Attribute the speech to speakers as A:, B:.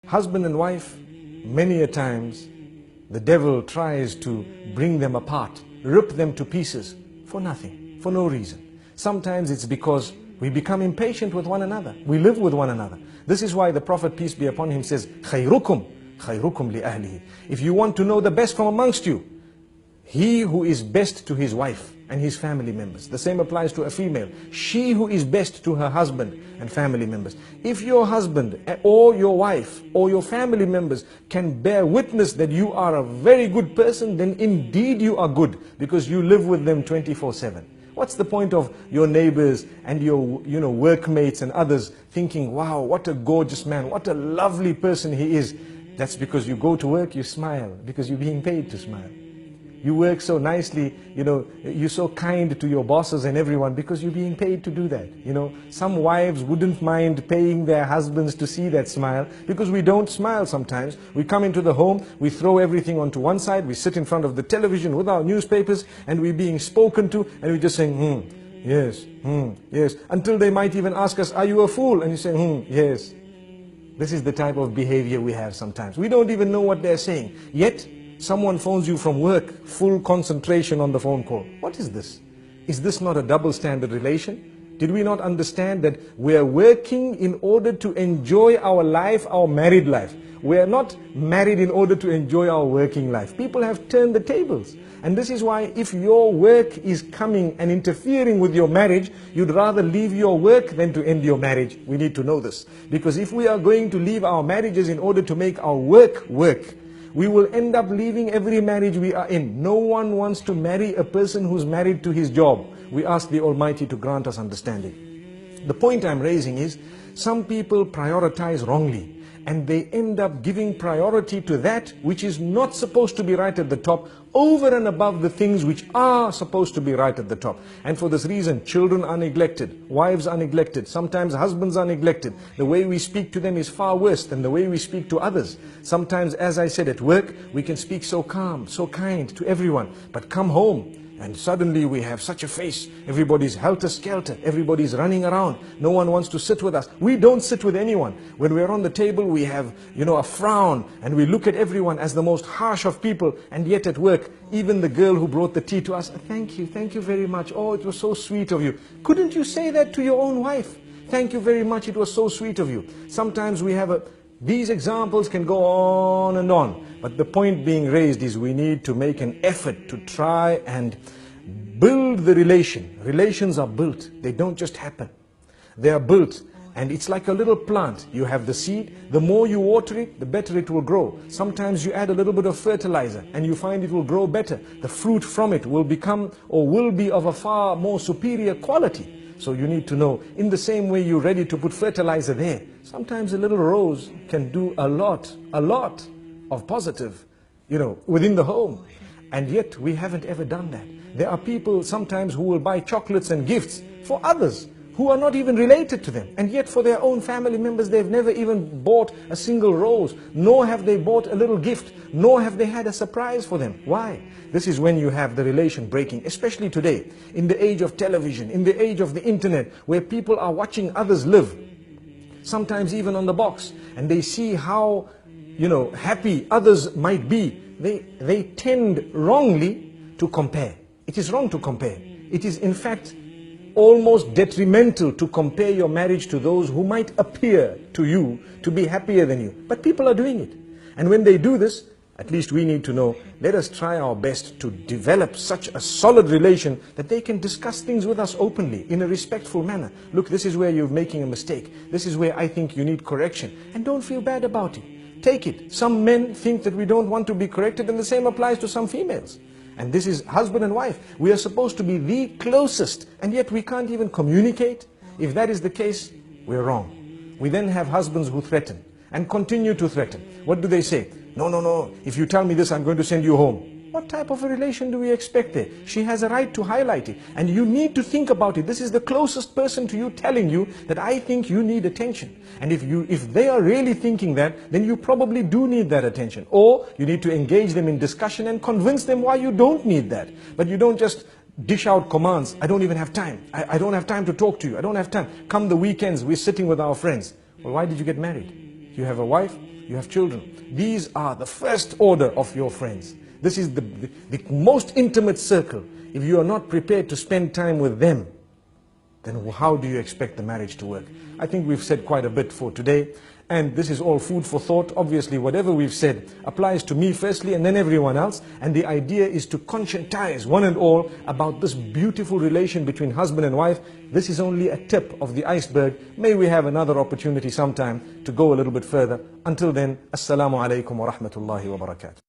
A: Husband and wife, many a times, the devil tries to bring them apart, rip them to pieces for nothing, for no reason. Sometimes it's because we become impatient with one another. We live with one another. This is why the Prophet, peace be upon him, says, خَيْرُكُمْ لِأَهْلِهِ. If you want to know the best from amongst you, he who is best to his wife and his family members. The same applies to a female. She who is best to her husband and family members. If your husband or your wife or your family members can bear witness that you are a very good person, then indeed you are good, because you live with them 24/7. What's the point of your neighbors and your workmates and others thinking, wow, what a gorgeous man, what a lovely person he is? That's because you go to work, you smile, because you're being paid to smile. You work so nicely, you're so kind to your bosses and everyone because you're being paid to do that. Some wives wouldn't mind paying their husbands to see that smile, because we don't smile sometimes. We come into the home, we throw everything onto one side, we sit in front of the television with our newspapers, and we're being spoken to, and we're just saying, yes, yes, until they might even ask us, are you a fool? And you say, yes. This is the type of behavior we have sometimes. We don't even know what they're saying. Yet, someone phones you from work, full concentration on the phone call. What is this? Is this not a double standard relation? Did we not understand that we are working in order to enjoy our life, our married life? We are not married in order to enjoy our working life. People have turned the tables. And this is why if your work is coming and interfering with your marriage, you'd rather leave your work than to end your marriage. We need to know this. Because if we are going to leave our marriages in order to make our work work, we will end up leaving every marriage we are in. No one wants to marry a person who's married to his job. We ask the Almighty to grant us understanding. The point I'm raising is, some people prioritize wrongly, and they end up giving priority to that which is not supposed to be right at the top, over and above the things which are supposed to be right at the top. And for this reason, children are neglected, wives are neglected, sometimes husbands are neglected. The way we speak to them is far worse than the way we speak to others. Sometimes, as I said, at work, we can speak so calm, so kind to everyone, but come home, and suddenly we have such a face. Everybody's helter-skelter. Everybody's running around. No one wants to sit with us. We don't sit with anyone. When we're on the table, we have, a frown, and we look at everyone as the most harsh of people. And yet at work, even the girl who brought the tea to us, thank you very much. Oh, it was so sweet of you. Couldn't you say that to your own wife? Thank you very much. It was so sweet of you. Sometimes we have these examples can go on and on. But the point being raised is we need to make an effort to try and build the relation. Relations are built. They don't just happen. They are built. And it's like a little plant. You have the seed. The more you water it, the better it will grow. Sometimes you add a little bit of fertilizer and you find it will grow better. The fruit from it will become or will be of a far more superior quality. So you need to know, in the same way you're ready to put fertilizer there, sometimes a little rose can do a lot of positive, within the home. And yet we haven't ever done that. There are people sometimes who will buy chocolates and gifts for others who are not even related to them. And yet for their own family members, they've never even bought a single rose, nor have they bought a little gift, nor have they had a surprise for them. Why? This is when you have the relation breaking, especially today, in the age of television, in the age of the internet, where people are watching others live, sometimes even on the box, and they see how, happy others might be. They tend wrongly to compare. It is wrong to compare. It is in fact almost detrimental to compare your marriage to those who might appear to you to be happier than you. But people are doing it. And when they do this, at least we need to know, let us try our best to develop such a solid relation that they can discuss things with us openly, in a respectful manner. Look, this is where you're making a mistake. This is where I think you need correction. And don't feel bad about it. Take it. Some men think that we don't want to be corrected, and the same applies to some females. And this is husband and wife. We are supposed to be the closest, and yet we can't even communicate. If that is the case, we're wrong. We then have husbands who threaten and continue to threaten. What do they say? No, if you tell me this, I'm going to send you home. What type of a relation do we expect there? She has a right to highlight it. And you need to think about it. This is the closest person to you telling you that I think you need attention. And if they are really thinking that, then you probably do need that attention. Or you need to engage them in discussion and convince them why you don't need that. But you don't just dish out commands. I don't even have time. I don't have time to talk to you. I don't have time. Come the weekends, we're sitting with our friends. Well, why did you get married? you have a wife, you have children. These are the first order of your friends. This is the most intimate circle. If you are not prepared to spend time with them, then how do you expect the marriage to work? I think we've said quite a bit for today, and this is all food for thought. Obviously, whatever we've said applies to me firstly and then everyone else, and the idea is to conscientize one and all about this beautiful relation between husband and wife. This is only a tip of the iceberg. May we have another opportunity sometime to go a little bit further. Until then, Assalamu alaikum wa rahmatullahi wa barakatuh.